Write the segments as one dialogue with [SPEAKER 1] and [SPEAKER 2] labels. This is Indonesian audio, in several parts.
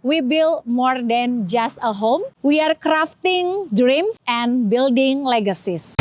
[SPEAKER 1] we build more than just a home. We are crafting dreams and building legacies.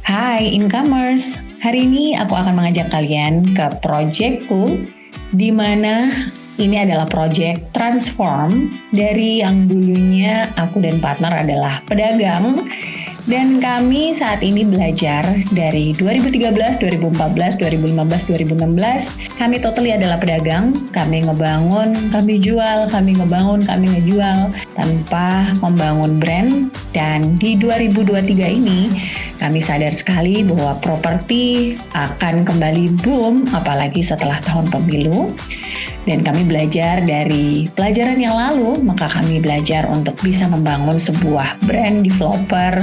[SPEAKER 2] Hai Incomers, hari ini aku akan mengajak kalian ke proyekku di mana ini adalah proyek transform dari yang dulunya aku dan partner adalah pedagang dan kami saat ini belajar dari 2013, 2014, 2015, 2016 kami totally adalah pedagang, kami ngebangun, kami jual, kami ngebangun, kami ngejual tanpa membangun brand. Dan di 2023 ini kami sadar sekali bahwa properti akan kembali boom apalagi setelah tahun pemilu. Dan kami belajar dari pelajaran yang lalu, maka kami belajar untuk bisa membangun sebuah brand developer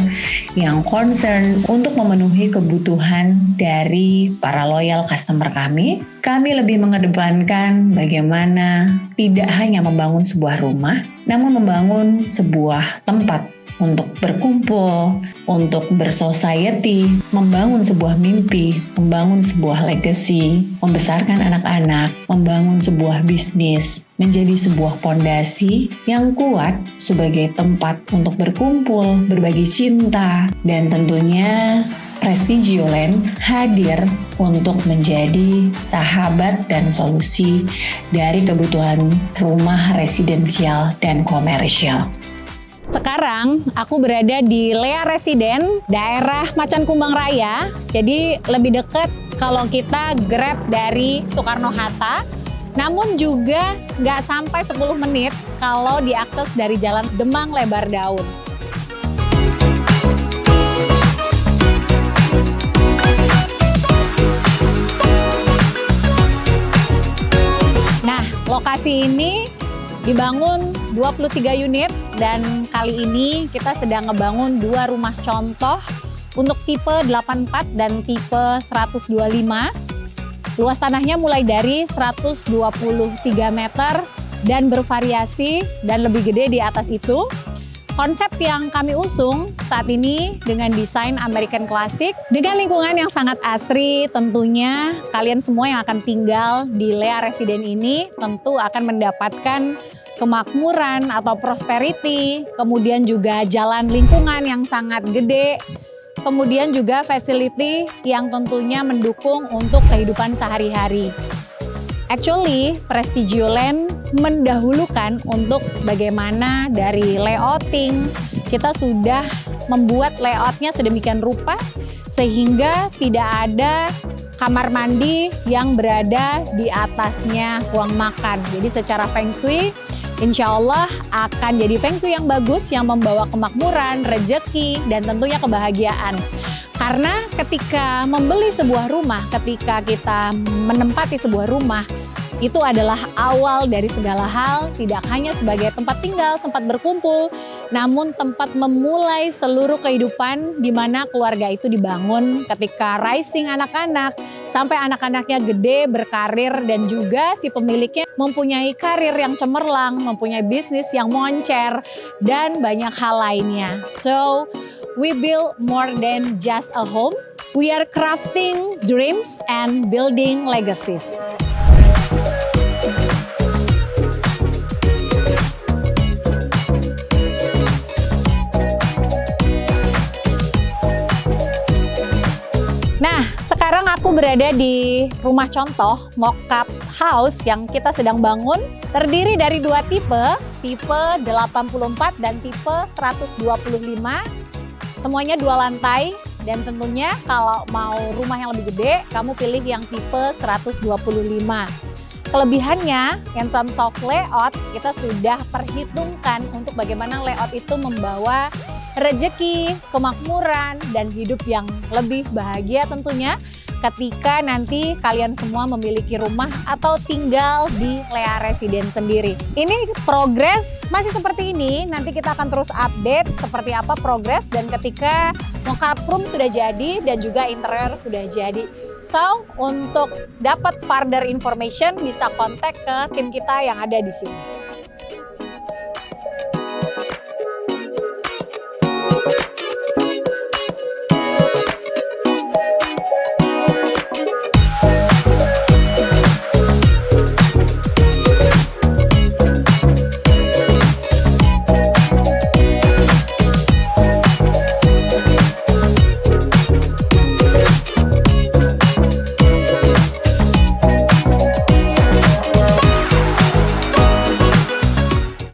[SPEAKER 2] yang concern untuk memenuhi kebutuhan dari para loyal customer kami. Kami lebih mengedepankan bagaimana tidak hanya membangun sebuah rumah, namun membangun sebuah tempat untuk berkumpul, untuk bersociety, membangun sebuah mimpi, membangun sebuah legacy, membesarkan anak-anak, membangun sebuah bisnis, menjadi sebuah pondasi yang kuat sebagai tempat untuk berkumpul, berbagi cinta, dan tentunya Prestigioland hadir untuk menjadi sahabat dan solusi dari kebutuhan rumah residensial dan komersial.
[SPEAKER 1] Sekarang aku berada di Lea Residen, daerah Macan Kumbang Raya. Jadi lebih dekat kalau kita grab dari Soekarno-Hatta. Namun juga nggak sampai 10 menit kalau diakses dari Jalan Demang Lebar Daun. Nah, lokasi ini dibangun 23 unit dan kali ini kita sedang ngebangun 2 rumah contoh untuk tipe 84 dan tipe 125. Luas tanahnya mulai dari 123 meter dan bervariasi dan lebih gede di atas itu. Konsep yang kami usung saat ini dengan desain American Classic dengan lingkungan yang sangat asri, tentunya kalian semua yang akan tinggal di Lea Residen ini tentu akan mendapatkan kemakmuran atau prosperity, kemudian juga jalan lingkungan yang sangat gede, kemudian juga facility yang tentunya mendukung untuk kehidupan sehari-hari. Actually, Prestigioland mendahulukan untuk bagaimana dari layouting, kita sudah membuat layoutnya sedemikian rupa sehingga tidak ada kamar mandi yang berada di atasnya ruang makan. Jadi secara feng shui, insya Allah akan jadi feng shui yang bagus yang membawa kemakmuran, rejeki, dan tentunya kebahagiaan. Karena ketika membeli sebuah rumah, ketika kita menempati sebuah rumah, itu adalah awal dari segala hal, tidak hanya sebagai tempat tinggal, tempat berkumpul, namun tempat memulai seluruh kehidupan di mana keluarga itu dibangun ketika rising anak-anak, sampai anak-anaknya gede, berkarir, dan juga si pemiliknya mempunyai karir yang cemerlang, mempunyai bisnis yang moncer, dan banyak hal lainnya. So, we build more than just a home. We are crafting dreams and building legacies. Nah, sekarang aku berada di rumah contoh mock-up house yang kita sedang bangun. Terdiri dari 2 tipe, tipe 84 dan tipe 125. Semuanya 2 lantai dan tentunya kalau mau rumah yang lebih gede, kamu pilih yang tipe 125. Kelebihannya, in terms of layout, kita sudah perhitungkan untuk bagaimana layout itu membawa rejeki, kemakmuran, dan hidup yang lebih bahagia tentunya ketika nanti kalian semua memiliki rumah atau tinggal di Lea Residen sendiri. Ini progres masih seperti ini, nanti kita akan terus update seperti apa progres dan ketika mock-up room sudah jadi dan juga interior sudah jadi. So, untuk dapat further information bisa kontak ke tim kita yang ada di sini.